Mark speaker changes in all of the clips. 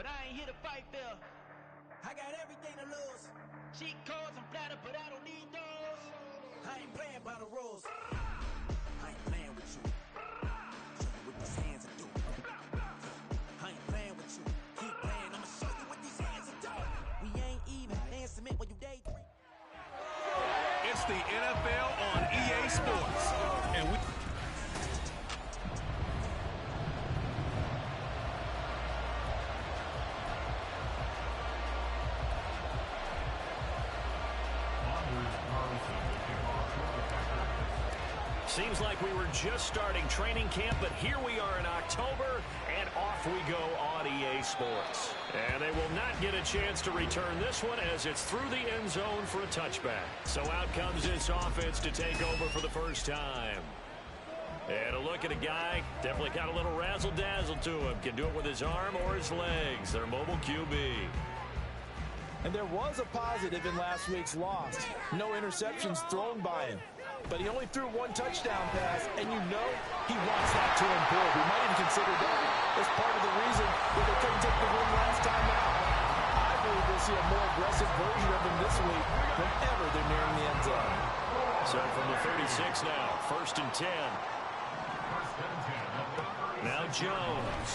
Speaker 1: but I ain't here to fight fair.
Speaker 2: I got everything to lose.
Speaker 1: Cheat codes, I'm flattered, but I don't need those.
Speaker 2: I ain't playing by the rules. I ain't playing with you. Show you what these hands are doing. I ain't playing with you. Keep playing, I'ma show you what these hands are doing. We ain't even playing cement when you day three.
Speaker 3: It's the NFL on EA Sports. And we...
Speaker 4: Seems like we were just starting training camp, but here we are in October, and off we go on EA Sports. And they will not get a chance to return this one as it's through the end zone for a touchback. So out comes this offense to take over for the first time. And a look at a guy, definitely got a little razzle-dazzle to him. Can do it with his arm or his legs. Their mobile QB.
Speaker 5: And there was a positive in last week's loss. No interceptions thrown by him. But he only threw one touchdown pass, and you know he wants that to improve. We might even consider that as part of the reason that they couldn't take the win last time out. I believe we'll see a more aggressive version of him this week whenever they're nearing the end zone.
Speaker 4: So from the 36 now, 1st and 10. Now Jones.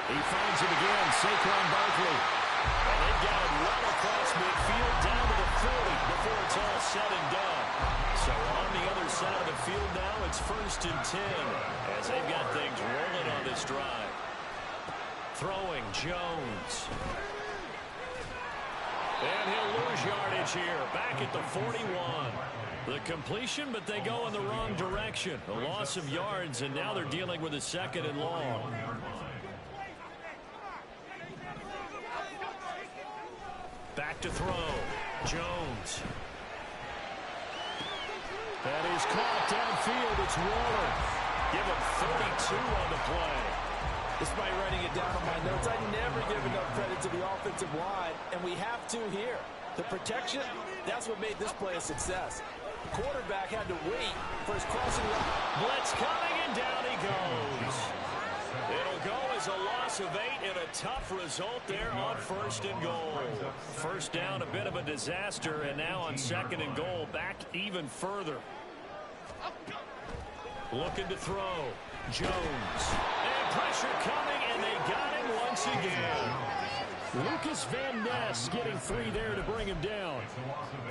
Speaker 4: He finds it again, Saquon Barkley. And they've got it well across midfield down to the 40 before it's all said and done. So on the other side of the field now, it's 1st and 10 as they've got things rolling on this drive. Throwing Jones. And he'll lose yardage here, back at the 41. The completion, but they go in the wrong direction. A loss of yards, and now they're dealing with a 2nd and long. Back to throw. Jones. That is caught downfield. It's Waller. Give him 32 on the play.
Speaker 5: Despite writing it down on my notes, I never give enough credit to the offensive line, and we have to here. The protection, that's what made this play a success. The quarterback had to wait for his crossing route.
Speaker 4: Blitz coming, and down he goes. It'll go as a loss of 8 and a tough result there on 1st and goal. First down, a bit of a disaster, and now on 2nd and goal, back even further. Looking to throw. Jones. And pressure coming, and they got him once again. Lucas Van Ness getting 3 there to bring him down.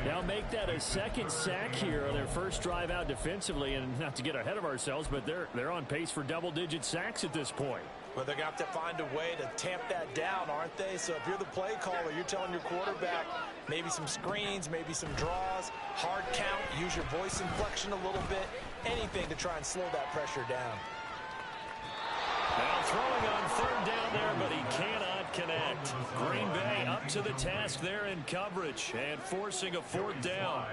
Speaker 4: Now make that a 2nd sack here on their first drive out defensively, and not to get ahead of ourselves, but they're on pace for double-digit sacks at this point.
Speaker 5: But they're going to have to find a way to tamp that down, aren't they? So if you're the play caller, you're telling your quarterback maybe some screens, maybe some draws, hard count, use your voice inflection a little bit, anything to try and slow that pressure down.
Speaker 4: Now throwing on 3rd down there, but he cannot connect. Green Bay up to the task there in coverage and forcing a 4th down.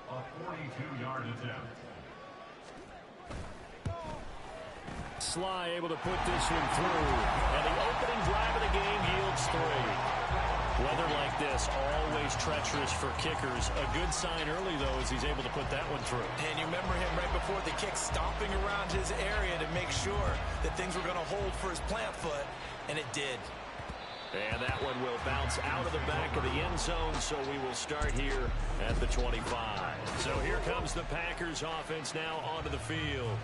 Speaker 6: A 42-yard attempt.
Speaker 4: Sly able to put this one through. And the opening drive of the game yields 3. Weather like this, always treacherous for kickers. A good sign early, though, as he's able to put that one through.
Speaker 5: And you remember him right before the kick stomping around his area to make sure that things were going to hold for his plant foot, and it did.
Speaker 4: And that one will bounce out of the back of the end zone, so we will start here at the 25. So here comes the Packers offense now onto the field.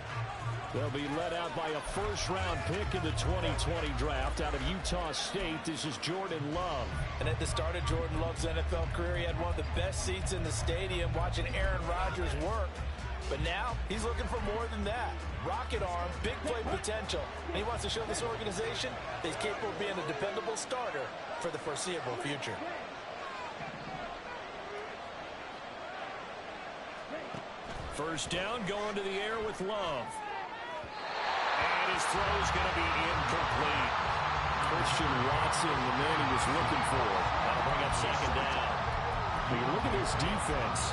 Speaker 4: They'll be led out by a 1st-round pick in the 2020 draft out of Utah State. This is Jordan Love.
Speaker 5: And at the start of Jordan Love's NFL career, he had one of the best seats in the stadium watching Aaron Rodgers work. But now he's looking for more than that. Rocket arm, big play potential. And he wants to show this organization that he's capable of being a dependable starter for the foreseeable future.
Speaker 4: First down, going to the air with Love. And his throw is going to be incomplete. Christian Watson, the man he was looking for. That'll bring up 2nd down. But you look at this defense.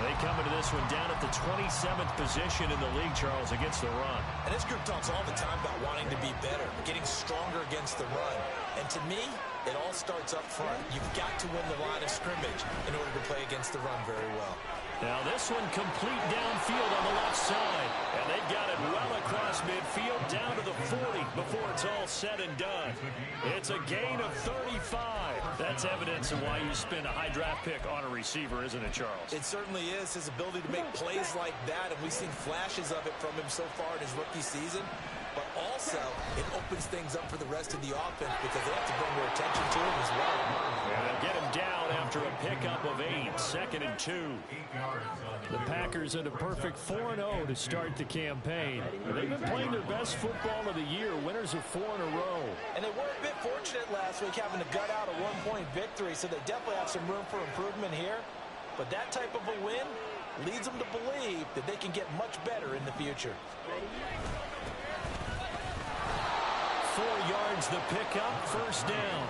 Speaker 4: They come into this one down at the 27th position in the league, Charles, against the run.
Speaker 5: And this group talks all the time about wanting to be better, getting stronger against the run. And to me, it all starts up front. You've got to win the line of scrimmage in order to play against the run very well.
Speaker 4: Now this one complete downfield on the left side. And they've got it well across midfield down to the 40 before it's all said and done. It's a gain of 35. That's evidence of why you spend a high draft pick on a receiver, isn't it, Charles?
Speaker 5: It certainly is. His ability to make plays like that, and we've seen flashes of it from him so far in his rookie season. But also, it opens things up for the rest of the offense because they have to bring their attention to him as well.
Speaker 4: And they'll get him down after a pickup of 8, 2nd and 2. The Packers at a perfect 4-0 to start the campaign. They've been playing their best football of the year, winners of 4 in a row.
Speaker 5: And they were a bit fortunate last week having to gut out a one-point victory, so they definitely have some room for improvement here. But that type of a win leads them to believe that they can get much better in the future.
Speaker 4: 4 yards the pickup, first down.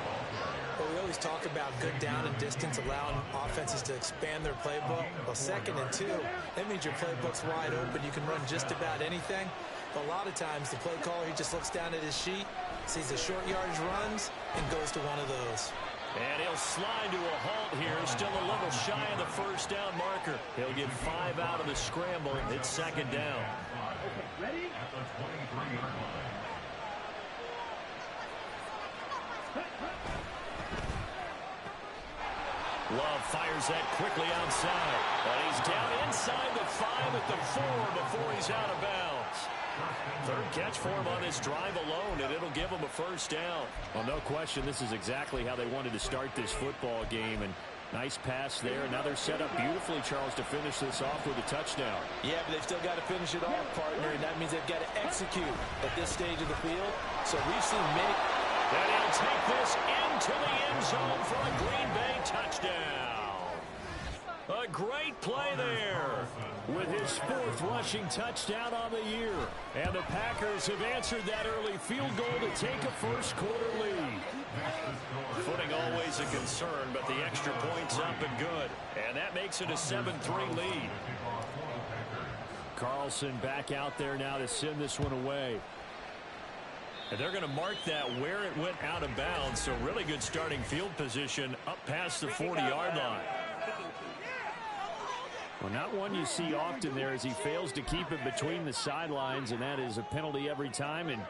Speaker 5: Well, we always talk about good down and distance, allowing offenses to expand their playbook. Well, 2nd and 2, that means your playbook's wide open. You can run just about anything. But a lot of times, the play caller, he just looks down at his sheet, sees the short yardage runs, and goes to one of those.
Speaker 4: And he'll slide to a halt here, still a little shy of the first down marker. He'll get 5 out of the scramble. It's 2nd down.
Speaker 6: Ready? At the 23-yard line.
Speaker 4: Love fires that quickly outside. But he's down inside the 5 at the 4 before he's out of bounds. 3rd catch for him on this drive alone, and it'll give him a first down. Well, no question, this is exactly how they wanted to start this football game. And nice pass there. Now they're set up beautifully, Charles, to finish this off with a touchdown.
Speaker 5: Yeah, but they've still got to finish it off, partner, and that means they've got to execute at this stage of the field. So we've seen many...
Speaker 4: And he'll take this into the end zone for a Green Bay touchdown. A great play there with his 4th rushing touchdown on the year. And the Packers have answered that early field goal to take a first-quarter lead. Footing always a concern, but the extra point's up and good. And that makes it a 7-3 lead. Carlson back out there now to send this one away. And they're going to mark that where it went out of bounds. So really good starting field position up past the 40-yard line. Well, not one you see often there as he fails to keep it between the sidelines, and that is a penalty every time, and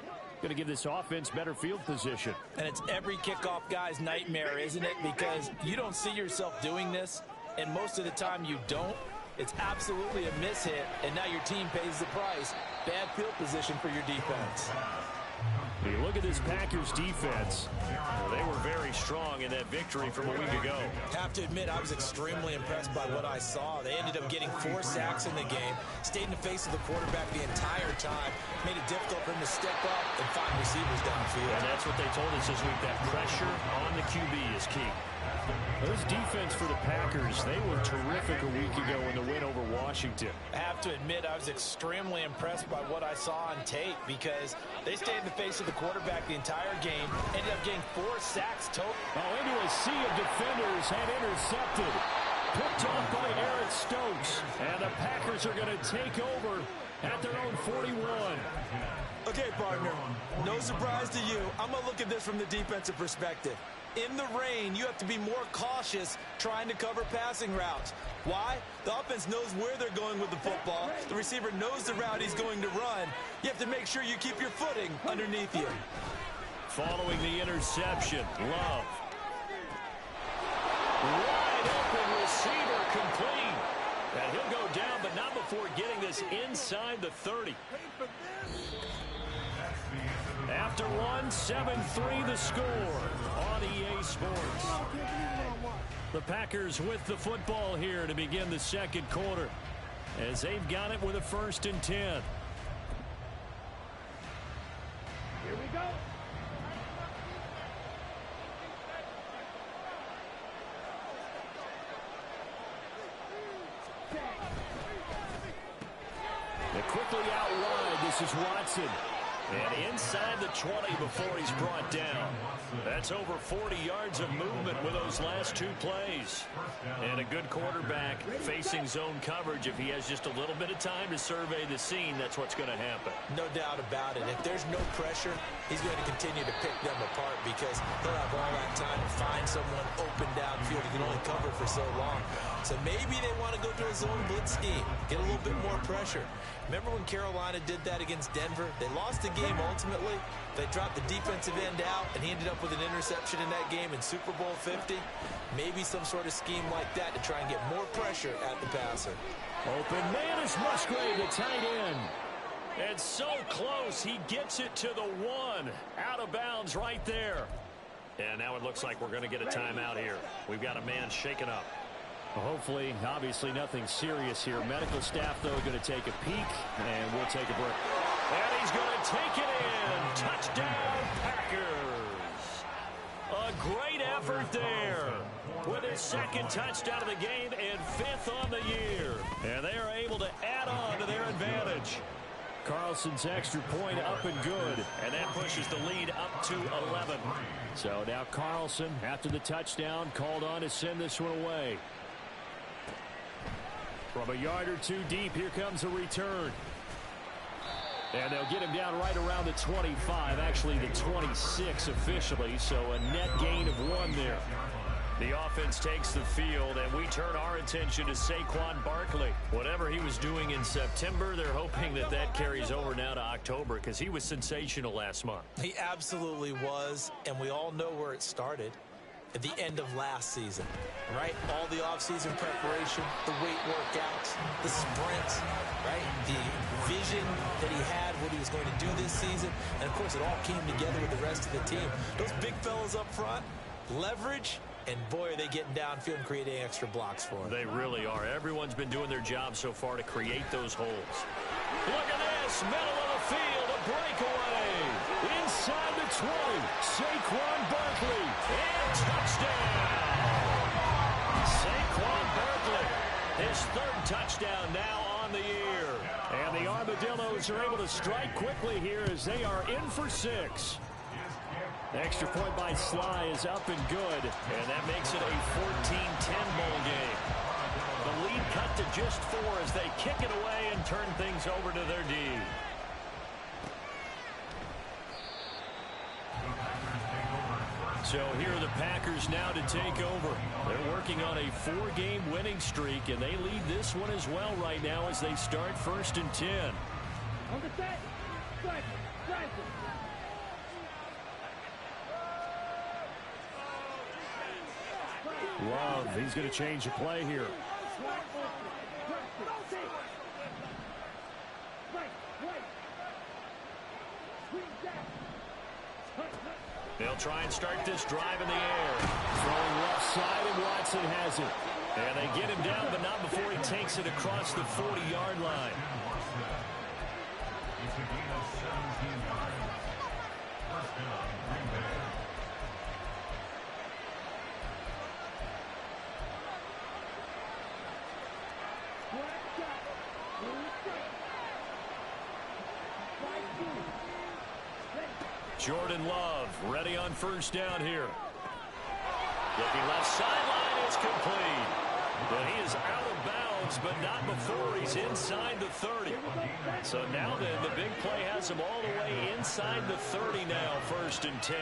Speaker 4: going to give this offense better field position.
Speaker 5: And it's every kickoff guy's nightmare, isn't it? Because you don't see yourself doing this, and most of the time you don't. It's absolutely a mishit, and now your team pays the price. Bad field position for your defense.
Speaker 4: You look at this Packers defense. Well, they were very strong in that victory from a week ago.
Speaker 5: Have to admit, I was extremely impressed by what I saw. They ended up getting 4 sacks in the game, stayed in the face of the quarterback the entire time, made it difficult for him to step up and find receivers downfield.
Speaker 4: And that's what they told us this week, that pressure on the QB is key. This defense for the Packers, they were terrific a week ago in the win over Washington.
Speaker 5: I have to admit, I was extremely impressed by what I saw on tape because they stayed in the face of the quarterback the entire game, ended up getting 4 sacks total.
Speaker 4: Oh, into a sea of defenders and intercepted. Picked off by Eric Stokes. And the Packers are going to take over at their own 41.
Speaker 5: Okay, partner, no surprise to you. I'm going to look at this from the defensive perspective. In the rain, you have to be more cautious trying to cover passing routes. Why? The offense knows where they're going with the football. The receiver knows the route he's going to run. You have to make sure you keep your footing underneath you.
Speaker 4: Following the interception, Love. Wide open receiver complete. And he'll go down, but not before getting this inside the 30. After 7-3 the score on EA Sports. The Packers with the football here to begin the second quarter as they've got it with a 1st and 10.
Speaker 1: Here we go.
Speaker 4: They're quickly out wide. This is Watson. And inside the 20 before he's brought down. That's over 40 yards of movement with those last 2 plays. And a good quarterback facing zone coverage. If he has just a little bit of time to survey the scene, that's what's going to happen.
Speaker 5: No doubt about it. If there's no pressure, he's going to continue to pick them apart because he'll have all that time to find someone open downfield. He can only cover for so long. So maybe they want to go to a zone blitz scheme, get a little bit more pressure. Remember when Carolina did that against Denver? They lost the game game ultimately, they dropped the defensive end out, and he ended up with an interception in that game in Super Bowl 50. Maybe some sort of scheme like that to try and get more pressure at the passer.
Speaker 4: Open man is Musgrave, the tight end. And so close, he gets it to the 1. Out of bounds right there. And now it looks like we're going to get a timeout here. We've got a man shaken up. Well, hopefully, obviously nothing serious here. Medical staff, though, going to take a peek, and we'll take a break. And he's going to take it in. Touchdown, Packers. A great effort there with his second touchdown of the game and 5th on the year. And they are able to add on to their advantage. Carlson's extra point up and good, and that pushes the lead up to 11. So now Carlson, after the touchdown, called on to send this one away. From a yard or two deep, here comes a return. And they'll get him down right around the 25, actually the 26 officially, so a net gain of 1 there. The offense takes the field, and we turn our attention to Saquon Barkley. Whatever he was doing in September, they're hoping that that carries over now to October because he was sensational last month.
Speaker 5: He absolutely was, and we all know where it started. At the end of last season, right? All the offseason preparation, the weight workouts, the sprints, right? The vision that he had, what he was going to do this season. And, of course, it all came together with the rest of the team. Those big fellas up front, leverage, and, boy, are they getting downfield and creating extra blocks for him.
Speaker 4: They really are. Everyone's been doing their job so far to create those holes. Look at this. Middle of the field, a breakaway. Inside the 20, Saquon Barkley. And touchdown. Saquon Barkley, his 3rd touchdown now on the year. And the Armadillos are able to strike quickly here as they are in for 6. Extra point by Sly is up and good, and that makes it a 14-10 ball game. The lead cut to just 4 as they kick it away and turn things over to their D. So here are the Packers now to take over. They're working on a 4-game winning streak, and they lead this one as well right now as they start 1st and 10.
Speaker 1: On the set. Strike.
Speaker 4: Love, he's going to change the play here. They'll try and start this drive in the air. Throwing left side, and Watson has it. And they get him down, but not before he takes it across the 40-yard line.
Speaker 6: It's a gain of 17 yards. First down, Green Bay.
Speaker 4: Jordan Love ready on 1st down here. Looking left sideline, it's complete. But he is out of bounds, but not before he's inside the 30. So now then, the big play has him all the way inside the 30 now, 1st and 10.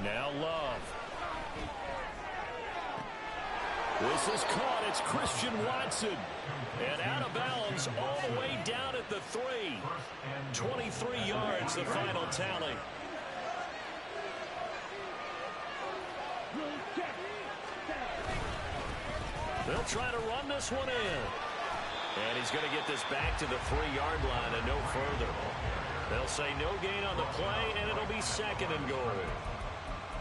Speaker 4: Now Love. This is caught. It's Christian Watson. And out of bounds all the way down at the 3. 23 yards, the final tally. They'll try to run this one in. And he's going to get this back to the 3-yard line and no further. They'll say no gain on the play, and it'll be 2nd and goal.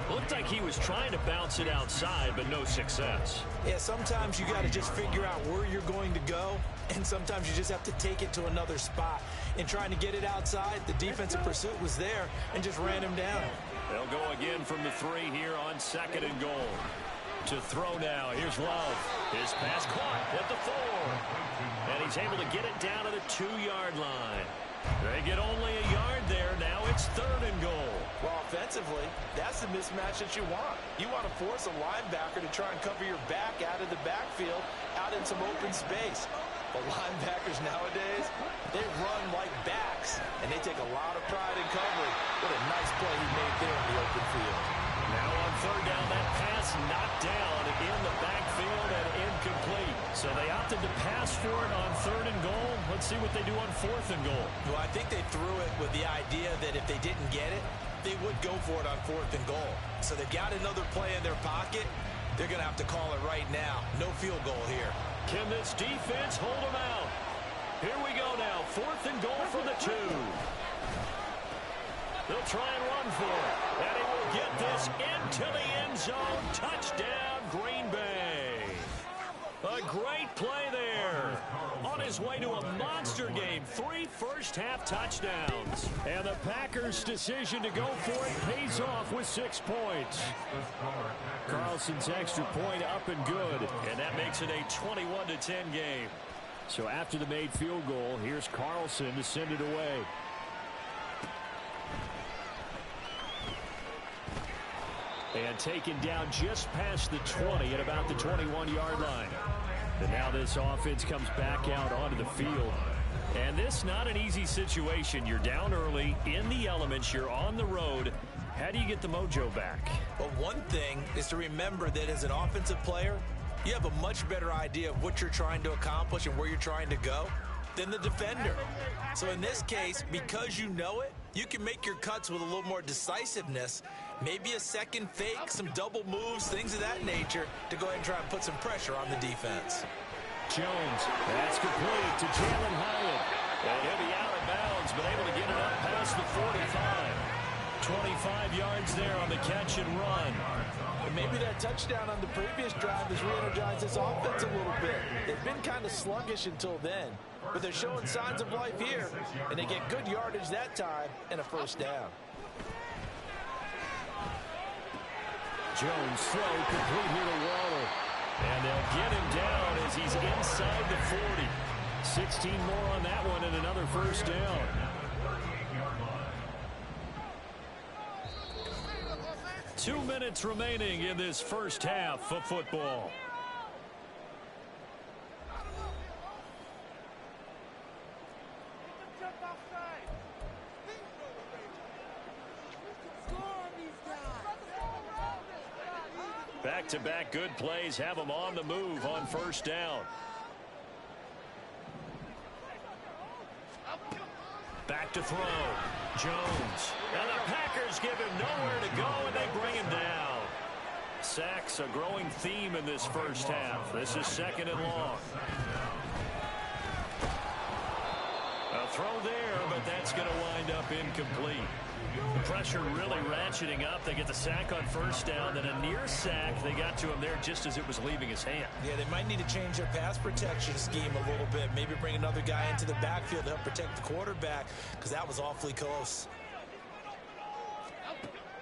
Speaker 4: Looked like he was trying to bounce it outside, but no success.
Speaker 5: Yeah, sometimes you got to just figure out where you're going to go, and sometimes you just have to take it to another spot. In trying to get it outside, the defensive pursuit was there and just ran him down.
Speaker 4: They'll go again from the 3 here on 2nd and goal. To throw now, here's Love. His pass caught at the 4. And he's able to get it down to the 2-yard line. They get only a yard there. Now it's 3rd and goal.
Speaker 5: Well, offensively, that's the mismatch that you want. You want to force a linebacker to try and cover your back out of the backfield, out in some open space. But linebackers nowadays, they run like backs, and they take a lot of pride in covering. What a nice play he made there in the open field.
Speaker 4: Now on 3rd down, that pass knocked down in the backfield So they opted to pass for it on 3rd and goal. Let's see what they do on 4th and goal.
Speaker 5: Well, I think they threw it with the idea that if they didn't get it, they would go for it on 4th and goal. So they've got another play in their pocket. They're going to have to call it right now. No field goal here.
Speaker 4: Can this defense hold them out? Here we go now. 4th and goal from the 2. They'll try and run for it. And he will get this into the end zone. Touchdown, Green Bay. A great play there. On his way to a monster game. 3 first-half touchdowns. And the Packers' decision to go for it pays off with 6 points. Carlson's extra point up and good. And that makes it a 21-10 game. So after the made field goal, here's Carlson to send it away. And taken down just past the 20 at about the 21-yard line. And now this offense comes back out onto the field. And this not an easy situation. You're down early, in the elements, you're on the road. How do you get the mojo back?
Speaker 5: Well, one thing is to remember that as an offensive player, you have a much better idea of what you're trying to accomplish and where you're trying to go than the defender. So in this case, because you know it, you can make your cuts with a little more decisiveness, maybe a second fake, some double moves, things of that nature, to go ahead and try and put some pressure on the defense.
Speaker 4: Jones, that's complete to Jalen Hyatt. And he'll be out of bounds, but able to get it up past the 45. 25 yards there on the catch and run.
Speaker 5: And maybe that touchdown on the previous drive has re-energized this offense a little bit. They've been kind of sluggish until then, but they're showing signs of life here, and they get good yardage that time and a first down.
Speaker 4: Jones throw complete here to Waller. And they'll get him down as he's inside the 40. 16 more on that one and another first down. 2 minutes remaining in this first half of football. Back-to-back good plays have them on the move on first down. Back to throw. Jones. And the Packers give him nowhere to go, and they bring him down. Sacks a growing theme in this first half. This is 2nd and long. A throw there, but that's going to wind up incomplete. The pressure really ratcheting up. They get the sack on first down, then a near sack. They got to him there just as it was leaving his hand.
Speaker 5: Yeah, they might need to change their pass protection scheme a little bit. Maybe bring another guy into the backfield to help protect the quarterback, because that was awfully close.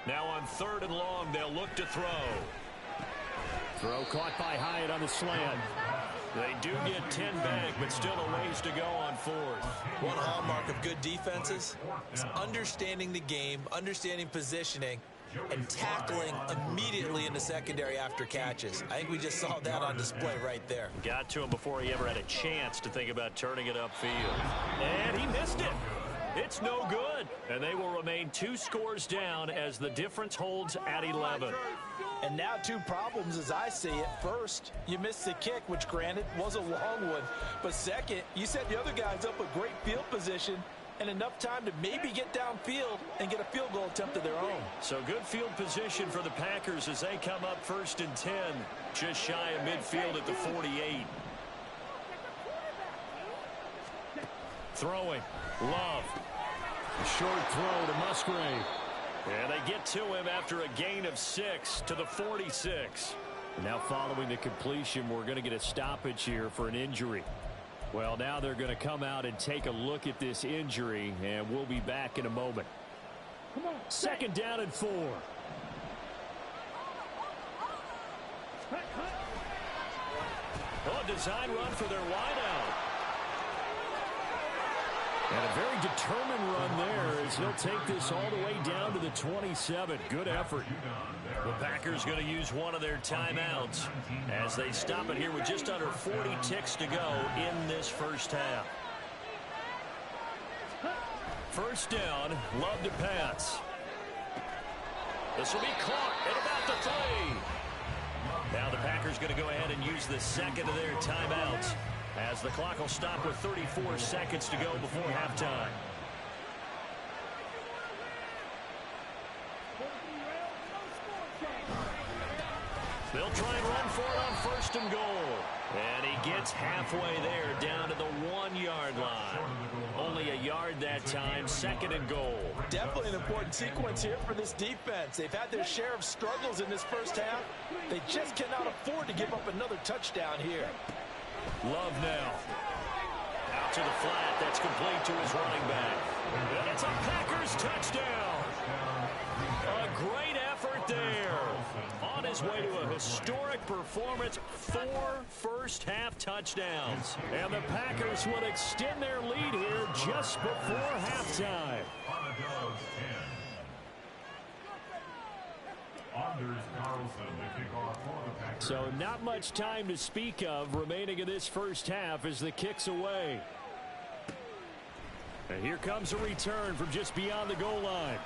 Speaker 4: Now on 3rd and long, they'll look to throw. Throw caught by Hyatt on the slant. They do get 10 back, but still a ways to go on 4th.
Speaker 5: One hallmark of good defenses is understanding the game, understanding positioning, and tackling immediately in the secondary after catches. I think we just saw that on display right there.
Speaker 4: Got to him before he ever had a chance to think about turning it upfield. And he missed it. It's no good. And they will remain 2 scores down as the difference holds at 11.
Speaker 5: And now 2 problems as I see it. First, you missed the kick, which granted was a long one. But second, you set the other guys up with great field position and enough time to maybe get downfield and get a field goal attempt of their own.
Speaker 4: So good field position for the Packers as they come up 1st and 10. Just shy of midfield at the 48. Throwing. Love. A short throw to Musgrave. And they get to him after a gain of 6 to the 46. Now following the completion, we're going to get a stoppage here for an injury. Well, now they're going to come out and take a look at this injury, and we'll be back in a moment. 2nd down and 4. Oh, design run for their wideout. And a very determined run there as he'll take this all the way down to the 27. Good effort. The Packers going to use one of their timeouts as they stop it here with just under 40 ticks to go in this first half. First down, Love to pass. This will be caught at about the 3. Now the Packers going to go ahead and use the second of their timeouts as the clock will stop with 34 seconds to go before halftime. They'll try and run for it on first and goal. And he gets halfway there down to the 1-yard line. Only a yard that time, second and goal.
Speaker 5: Definitely an important sequence here for this defense. They've had their share of struggles in this first half. They just cannot afford to give up another touchdown here.
Speaker 4: Love now. Out to the flat. That's complete to his running back. And it's a Packers touchdown. A great effort there. On his way to a historic performance, 4 first-half touchdowns. And the Packers will extend their lead here just before halftime.
Speaker 6: Armadillos 10. Anders Carlson to kick off for the Packers.
Speaker 4: So not much time to speak of remaining in this first half as the kick's away. And here comes a return from just beyond the goal line.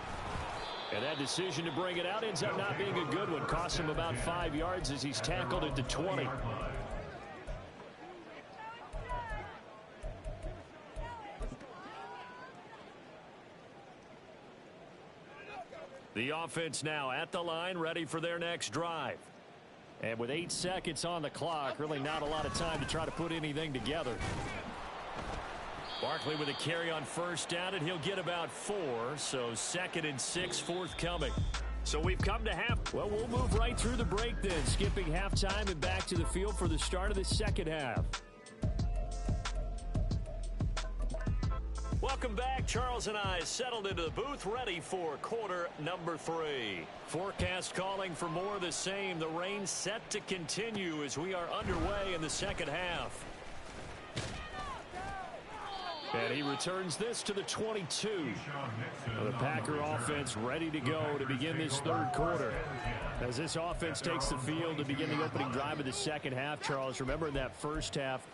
Speaker 4: And that decision to bring it out ends up not being a good one. Costs him about 5 yards as he's tackled at the 20. The offense now at the line, ready for their next drive. And with 8 seconds on the clock, really not a lot of time to try to put anything together. Barkley with a carry on first down, and he'll get about 4. So 2nd and 6 forthcoming. So we've come to half. Well, we'll move right through the break then, skipping halftime and back to the field for the start of the second half. Welcome back. Charles and I settled into the booth, ready for quarter number 3. Forecast calling for more of the same. The rain set to continue as we are underway in the second half. And he returns this to the 22. The Packer offense ready to go to begin this third quarter. As this offense takes the field to begin the opening drive of the second half, Charles, remember in that first half,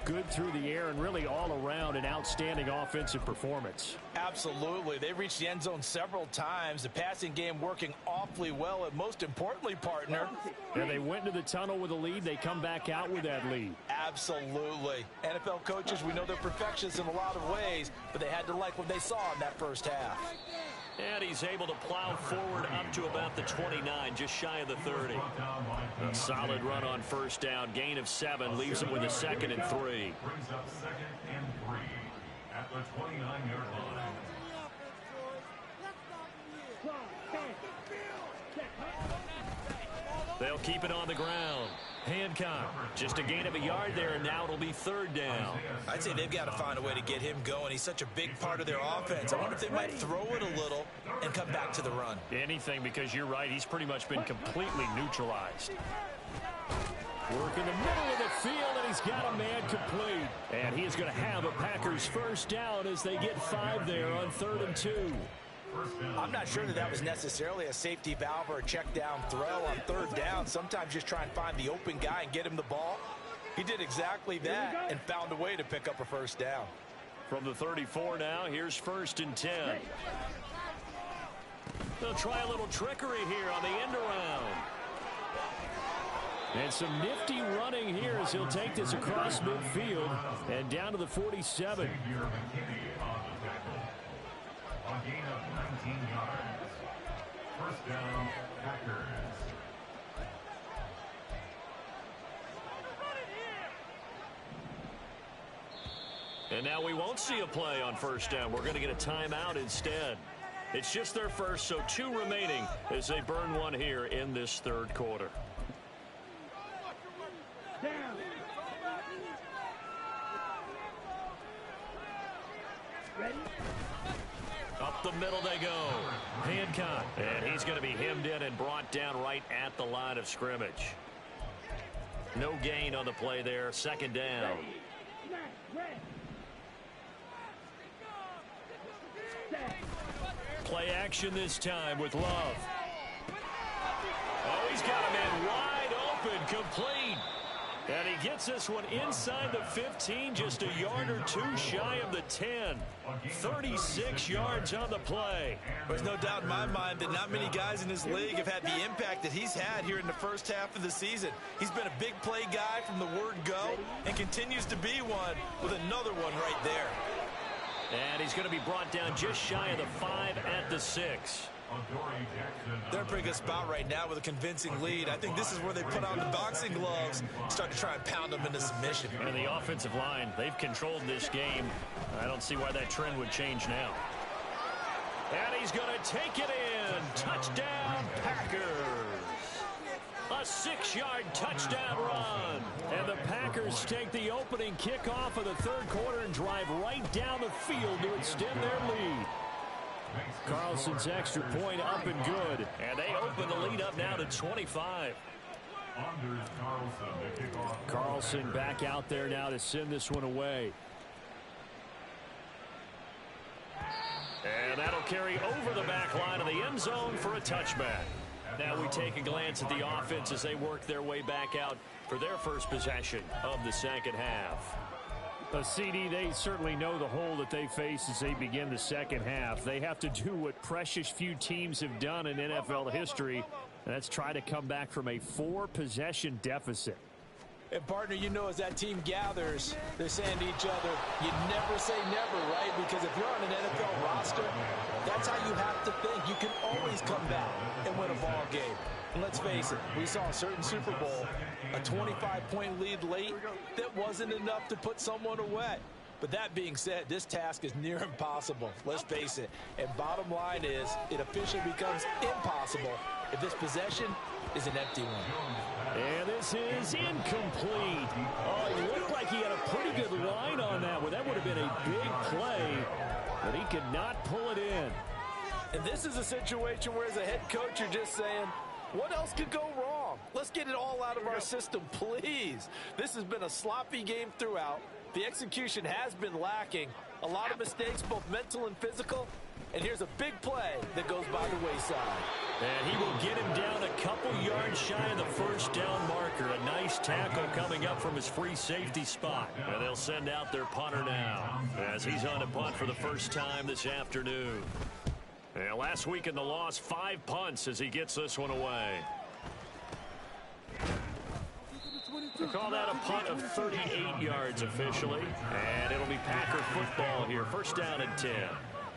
Speaker 4: good through the air and really all around an outstanding offensive performance.
Speaker 5: Absolutely. They reached the end zone several times. The passing game working awfully well, and most importantly, partner.
Speaker 4: And they went into the tunnel with a lead. They come back out with that lead.
Speaker 5: Absolutely. NFL coaches, we know they're perfectionists in a lot of ways, but they had to like what they saw in that first half.
Speaker 4: And he's able to plow forward up to about the 29, just shy of the 30. A solid run on first down. Gain of 7 leaves him with a 2nd and 3.
Speaker 6: Brings up 2nd and 3 at the 29-yard line.
Speaker 4: They'll keep it on the ground. Hancock, just a gain of a yard there, and now it'll be 3rd down.
Speaker 5: I'd say they've got to find a way to get him going. He's such a big part of their offense. I wonder if they might throw it a little and come back to the run.
Speaker 4: Anything, because you're right, he's pretty much been completely neutralized. Work in the middle of the field, and he's got a man complete. And he is going to have a Packers first down as they get 5 there on 3rd and 2.
Speaker 5: I'm not sure that was necessarily a safety valve or a check down throw on 3rd down. Sometimes just try and find the open guy and get him the ball. He did exactly that and found a way to pick up a first down.
Speaker 4: From the 34 now, here's 1st and 10. They'll try a little trickery here on the end around. And some nifty running here as he'll take this across midfield and down to the 47.
Speaker 6: A gain of 19 yards. First down, Packers.
Speaker 4: And now we won't see a play on first down. We're going to get a timeout instead. It's just their first, so 2 remaining as they burn one here in this 3rd quarter.
Speaker 1: Ready?
Speaker 4: Up the middle they go. Hancock. And he's going to be hemmed in and brought down right at the line of scrimmage. No gain on the play there. 2nd down. Play action this time with Love. Oh, he's got a man wide open, complete. And he gets this one inside the 15, just a yard or two shy of the 10. 36 yards on the play.
Speaker 5: There's no doubt in my mind that not many guys in this league have had the impact that he's had here in the first half of the season. He's been a big play guy from the word go and continues to be one with another one right there.
Speaker 4: And he's going to be brought down just shy of the 5 at the 6.
Speaker 5: They're in a pretty good spot right now with a convincing lead. I think this is where they put on the boxing gloves, start to try and pound them into submission.
Speaker 4: And the offensive line, they've controlled this game. I don't see why that trend would change now. And he's going to take it in. Touchdown, Packers. A 6-yard touchdown run. And the Packers take the opening kickoff of the third quarter and drive right down the field to extend their lead. Carlson's extra point up and good. And they open the lead up now to 25. Carlson back out there now to send this one away. And that'll carry over the back line of the end zone for a touchback. Now we take a glance at the offense as they work their way back out for their first possession of the second half. CD, they certainly know the hole that they face as they begin the second half. They have to do what precious few teams have done in NFL history, and that's try to come back from a 4-possession deficit.
Speaker 5: And, partner, you know, as that team gathers, they're saying to each other, you never say never, right? Because if you're on an NFL roster, that's how you have to think. You can always come back and win a ball game. And let's face it, we saw a certain Super Bowl, a 25-point lead late that wasn't enough to put someone away. But that being said, this task is near impossible. Let's face it. And bottom line is, it officially becomes impossible if this possession is an empty one.
Speaker 4: And this is incomplete. Oh, it looked like he had a pretty good line on that one. That would have been a big play, but he could not pull it in.
Speaker 5: And this is a situation where as a head coach, you're just saying, what else could go wrong? Let's get it all out of our system, please. This has been a sloppy game throughout. The execution has been lacking. A lot of mistakes, both mental and physical. And here's a big play that goes by the wayside.
Speaker 4: And he will get him down a couple yards shy of the first down marker. A nice tackle coming up from his free safety spot. And they'll send out their punter now as he's on a punt for the first time this afternoon. And last week in the loss, 5 punts as he gets this one away. They call that a punt of 38 yards officially. And it'll be Packer football here. First down and 10.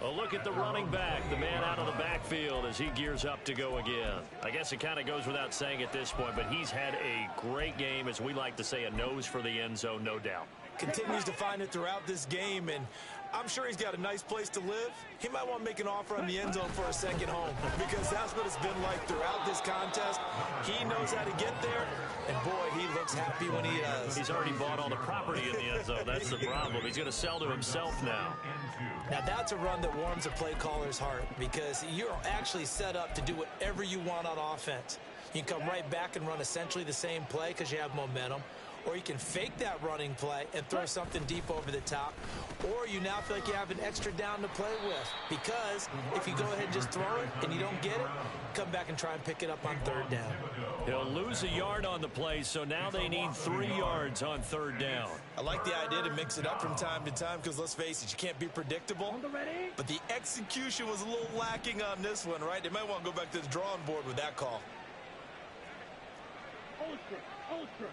Speaker 4: A look at the running back, the man out of the backfield as he gears up to go again. I guess it kind of goes without saying at this point, but he's had a great game, as we like to say, a nose for the end zone, no doubt.
Speaker 5: Continues to find it throughout this game, and I'm sure he's got a nice place to live. He might want to make an offer on the end zone for a second home, because that's what it's been like throughout this contest. He knows how to get there, and boy, he looks happy when he does.
Speaker 4: He's already bought all the property in the end zone. That's the problem. He's going to sell to himself now.
Speaker 5: Now, that's a run that warms a play caller's heart, because you're actually set up to do whatever you want on offense. You can come right back and run essentially the same play because you have momentum. Or you can fake that running play and throw something deep over the top. Or you now feel like you have an extra down to play with. Because if you go ahead and just throw it and you don't get it, come back and try and pick it up on third down.
Speaker 4: He'll lose a yard on the play, so now they need 3 yards on third down.
Speaker 5: I like the idea to mix it up from time to time because, let's face it, you can't be predictable. But the execution was a little lacking on this one, right? They might want to go back to the drawing board with that call.
Speaker 1: Ultra.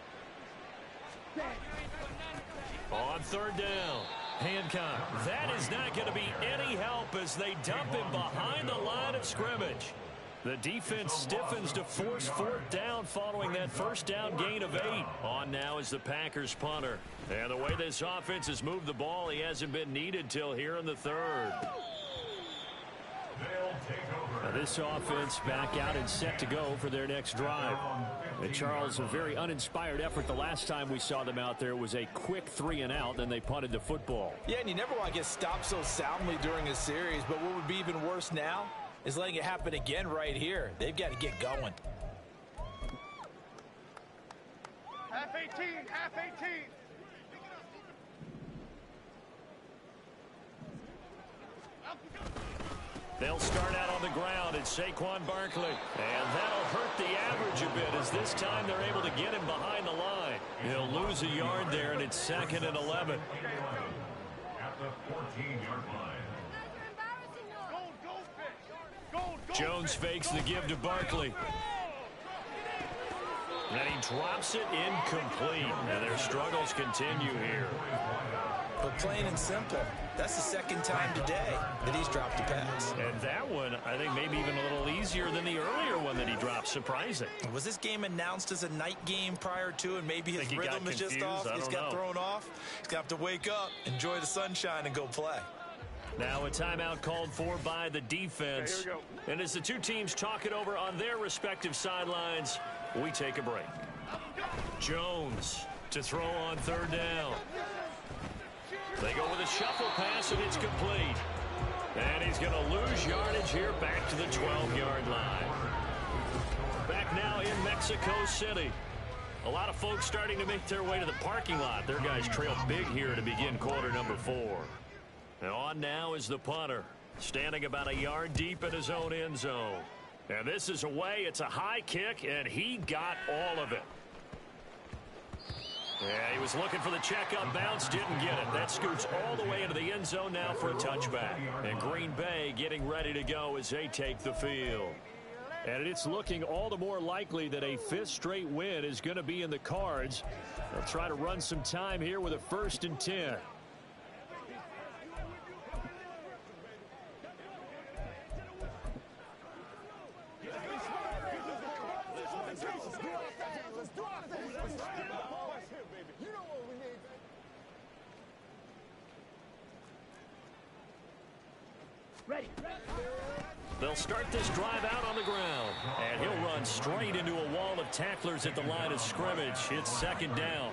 Speaker 4: On third down, Hancock. That is not going to be any help as they dump him behind the line of scrimmage. The defense stiffens to force fourth down following that first down gain of 8. On now is the Packers punter. And the way this offense has moved the ball, he hasn't been needed till here in the third. Now this offense back out and set to go for their next drive. And Charles, a very uninspired effort. The last time we saw them out there was a quick 3 and out, then they punted the football.
Speaker 5: Yeah, and you never want to get stopped so soundly during a series, but what would be even worse now is letting it happen again right here. They've got to get going.
Speaker 1: Half 18, half 18.
Speaker 4: They'll start out on the ground. It's Saquon Barkley. And that'll hurt the average a bit as this time they're able to get him behind the line. He'll lose a yard there, and it's 2nd and 11.
Speaker 6: At the 14-yard line.
Speaker 4: Jones fakes the give to Barkley. And he drops it incomplete. And their struggles continue here.
Speaker 5: But plain and simple, that's the second time today that he's dropped a pass.
Speaker 4: And that one, I think, maybe even a little easier than the earlier one that he dropped. Surprising.
Speaker 5: Was this game announced as a night game prior to, and maybe his rhythm is just off? He's got thrown off. He's got to wake up, enjoy the sunshine, and go play.
Speaker 4: Now a timeout called for by the defense. And as the two teams talk it over on their respective sidelines, we take a break. Jones to throw on 3rd down. They go with a shuffle pass, and it's complete. And he's going to lose yardage here back to the 12-yard line. Back now in Mexico City. A lot of folks starting to make their way to the parking lot. Their guys trail big here to begin quarter number 4. And on now is the punter, standing about a yard deep in his own end zone. And this is away. It's a high kick, and he got all of it. Yeah, he was looking for the check-up bounce, didn't get it. That scoots all the way into the end zone now for a touchback. And Green Bay getting ready to go as they take the field. And it's looking all the more likely that a 5th straight win is going to be in the cards. They'll try to run some time here with a 1st and 10. They'll start this drive out on the ground, and he'll run straight into a wall of tacklers at the line of scrimmage. It's 2nd down.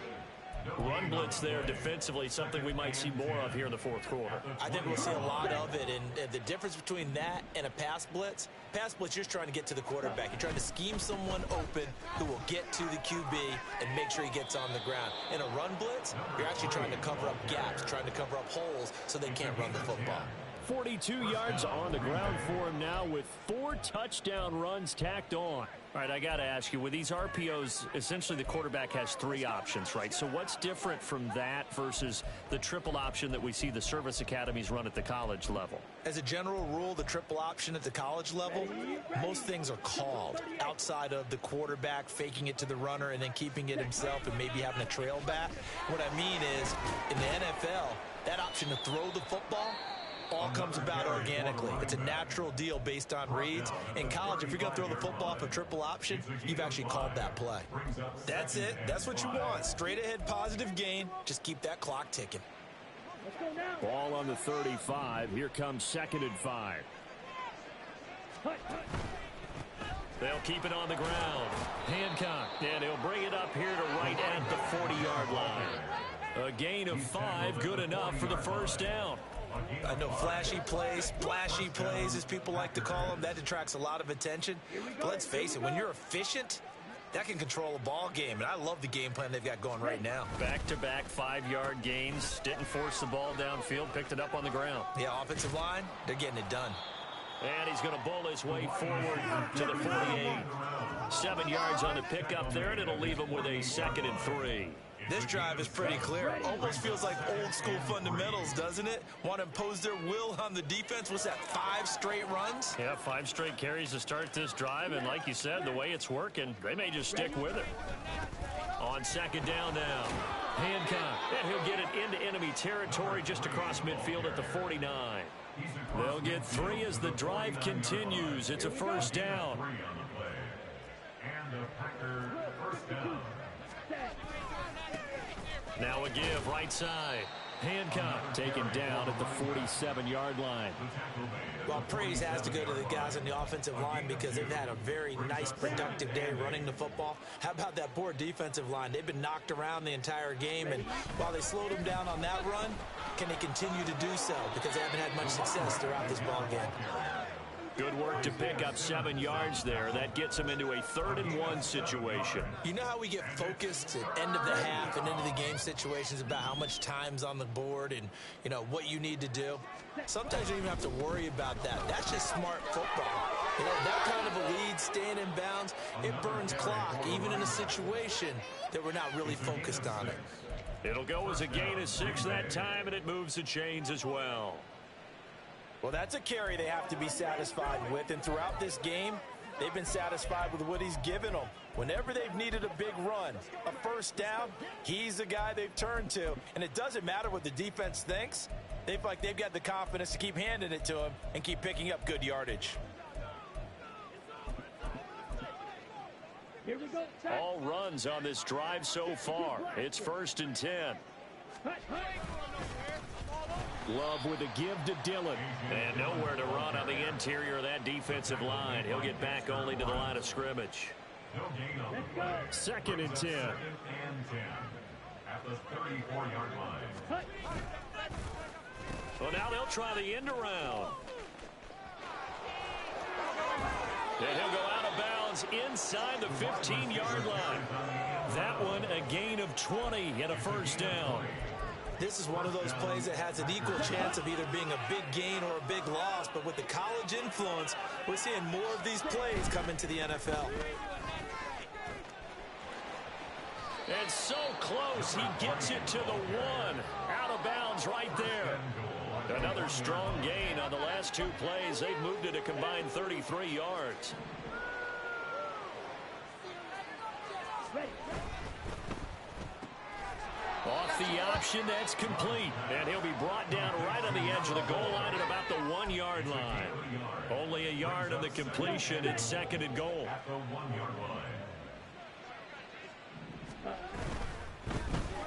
Speaker 4: Run blitz there defensively, something we might see more of here in the 4th quarter.
Speaker 5: I think we'll see a lot of it, and the difference between that and a pass blitz, you're just trying to get to the quarterback. You're trying to scheme someone open who will get to the QB and make sure he gets on the ground. In a run blitz, you're actually trying to cover up gaps, trying to cover up holes so they can't run the football.
Speaker 4: 42 yards on the ground for him now with 4 touchdown runs tacked on. All right, I got to ask you, with these RPOs, essentially the quarterback has 3 options, right? So what's different from that versus the triple option that we see the service academies run at the college level?
Speaker 5: As a general rule, the triple option at the college level, most things are called outside of the quarterback faking it to the runner and then keeping it himself and maybe having a trail back. What I mean is, in the NFL, that option to throw the football all comes about organically. It's a natural deal based on reads. In college, if you're going to throw the football off a triple option, you've actually called that play. That's it. That's what you want. Straight ahead positive gain. Just keep that clock ticking.
Speaker 4: Ball on the 35. Here comes 2nd and 5. They'll keep it on the ground. Hancock, and he'll bring it up here to right at the 40-yard line. A gain of 5, good enough for the 1st down.
Speaker 5: I know flashy plays, splashy plays, as people like to call them, that attracts a lot of attention. But let's face it, when you're efficient, that can control a ball game. And I love the game plan they've got going right now.
Speaker 4: Back-to-back 5-yard gains. Didn't force the ball downfield, picked it up on the ground.
Speaker 5: Yeah, offensive line, they're getting it done.
Speaker 4: And he's going to bull his way forward to the 48. 7 yards on the pickup there, and it'll leave him with a 2nd and 3.
Speaker 5: This drive is pretty clear. Almost feels like old school fundamentals, doesn't it? Want to impose their will on the defense. What's that, 5 straight runs?
Speaker 4: Yeah, 5 straight carries to start this drive. And like you said, the way it's working, they may just stick with it. On 2nd down now, Hancock. And he'll get it into enemy territory just across midfield at the 49. They'll get 3 as the drive continues. It's a 1st down.
Speaker 6: And the Packer 1st down.
Speaker 4: Now a give right side. Hancock taken down at the 47-yard line.
Speaker 5: Well, praise has to go to the guys on the offensive line because they've had a very nice, productive day running the football. How about that poor defensive line? They've been knocked around the entire game, and while they slowed them down on that run, can they continue to do so? Because they haven't had much success throughout this ball game.
Speaker 4: Good work to pick up 7 yards there. That gets them into a 3rd and 1 situation.
Speaker 5: You know how we get focused at end of the half and into the game situations about how much time's on the board and, you know, what you need to do? Sometimes you don't even have to worry about that. That's just smart football. You know, that kind of a lead, staying in bounds, it burns clock, even in a situation that we're not really focused on it.
Speaker 4: It'll go as a gain of 6 that time, and it moves the chains as well.
Speaker 5: Well, that's a carry they have to be satisfied with, and throughout this game, they've been satisfied with what he's given them. Whenever they've needed a big run, a first down, he's the guy they've turned to. And it doesn't matter what the defense thinks. They've got the confidence to keep handing it to him and keep picking up good yardage.
Speaker 1: Here we go.
Speaker 4: All runs on this drive so far. It's 1st and 10. Love with a give to Dillon. And nowhere to run on the interior of that defensive line. He'll get back only to the line of scrimmage.
Speaker 6: No gain on the play.
Speaker 4: 2nd and 10.
Speaker 6: 2nd and 10. At the 34-yard line.
Speaker 4: Well, now they'll try the end around. And he'll go out of bounds inside the 15-yard line. That one a gain of 20 and a first down.
Speaker 5: This is one of those plays that has an equal chance of either being a big gain or a big loss, but with the college influence, we're seeing more of these plays come into the NFL.
Speaker 4: And so close, he gets it to the 1. Out of bounds right there. Another strong gain on the last 2 plays. They've moved it a combined 33 yards. Off the option, that's complete. And he'll be brought down right on the edge of the goal line at about the 1-yard line. Only a yard on the completion. It's 2nd and goal.
Speaker 6: At the 1-yard line.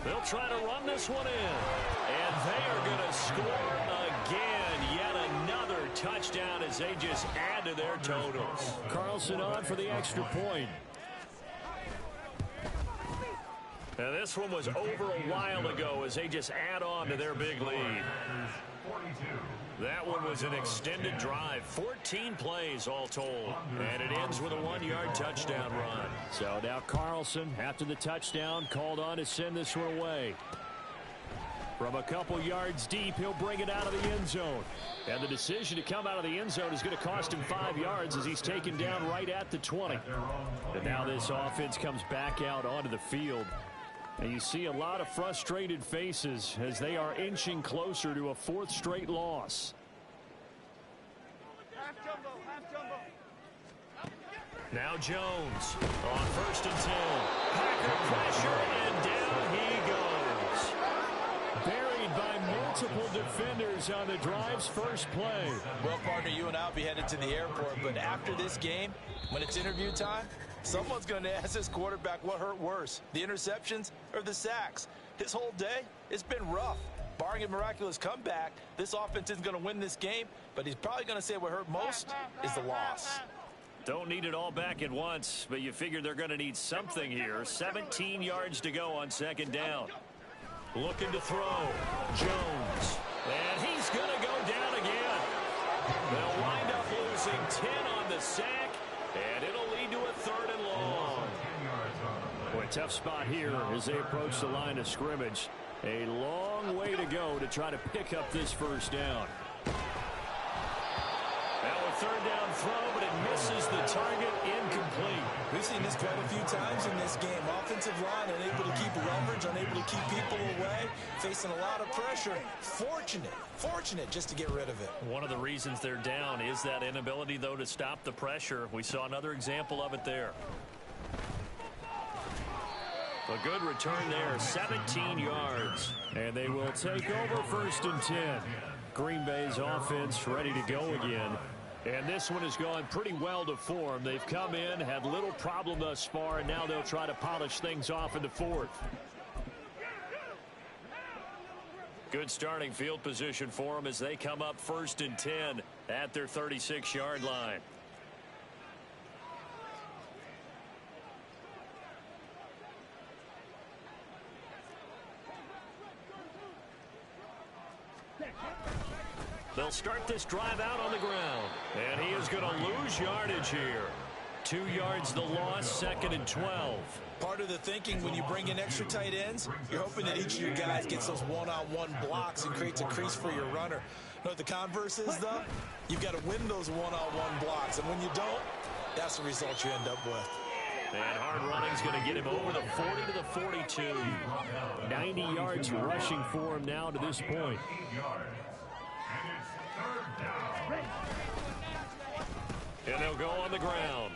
Speaker 4: They'll try to run this one in. And they are going to score again. Yet another touchdown as they just add to their totals. Carlson on for the extra point. And this one was over a while ago as they just add on to their big lead.
Speaker 6: 42.
Speaker 4: That one was an extended drive. 14 plays all told. And it ends with a 1-yard touchdown run. So now Carlson, after the touchdown, called on to send this one away. From a couple yards deep, he'll bring it out of the end zone. And the decision to come out of the end zone is going to cost him 5 yards as he's taken down right at the 20. And now this offense comes back out onto the field. And you see a lot of frustrated faces as they are inching closer to a 4th straight loss.
Speaker 1: Half jumbo, half jumbo.
Speaker 4: Now Jones on 1st and 10. Packer pressure, and down he goes. Buried by multiple defenders on the drive's first play.
Speaker 5: Well, partner, you and I will be headed to the airport, but after this game, when it's interview time, someone's going to ask this quarterback what hurt worse, the interceptions or the sacks. His whole day, it's been rough. Barring a miraculous comeback, this offense isn't going to win this game, but he's probably going to say what hurt most is the loss.
Speaker 4: Don't need it all back at once, but you figure they're going to need something here. 17 yards to go on 2nd down. Looking to throw. Jones. And he's going to go down again. They'll wind up losing 10 on the sack, and it'll lead to a 3rd and long. Boy, tough spot here as they approach the line of scrimmage. A long way to go to try to pick up this first down. Now a 3rd down throw, but it misses the target, incomplete.
Speaker 5: We've seen this quite a few times in this game. Offensive line unable to keep leverage, unable to keep people away, facing a lot of pressure. Fortunate just to get rid of it.
Speaker 4: One of the reasons they're down is that inability, though, to stop the pressure. We saw another example of it there. A good return there, 17 yards. And they will take over 1st and 10. Green Bay's offense ready to go again. And this one has gone pretty well to form. They've come in, had little problem thus far, and now they'll try to polish things off in the 4th. Good starting field position for them as they come up 1st and 10 at their 36-yard line. They'll start this drive out on the ground. And he is going to lose yardage here. 2 yards the loss, 2nd and 12.
Speaker 5: Part of the thinking when you bring in extra tight ends, you're hoping that each of your guys gets those one-on-one blocks and creates a crease for your runner. You know what the converse is, though? You've got to win those one-on-one blocks, and when you don't, that's the result you end up with.
Speaker 4: And hard running's going to get him over the 40 to the 42. 90 yards rushing for him now to this point. And they'll go on the ground.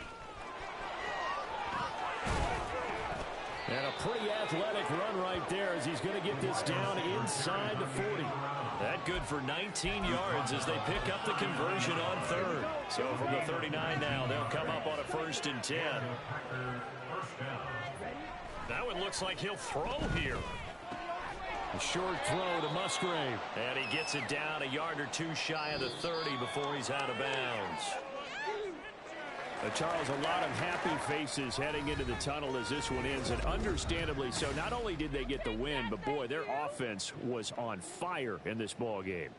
Speaker 4: And a pretty athletic run right there as he's going to get this down inside the 40. That good for 19 yards as they pick up the conversion on 3rd. So from the 39 now, they'll come up on a 1st and 10. Now it looks like he'll throw here. A short throw to Musgrave. And he gets it down a yard or 2 shy of the 30 before he's out of bounds. Charles, a lot of happy faces heading into the tunnel as this one ends, and understandably so. Not only did they get the win, but boy, their offense was on fire in this ball game.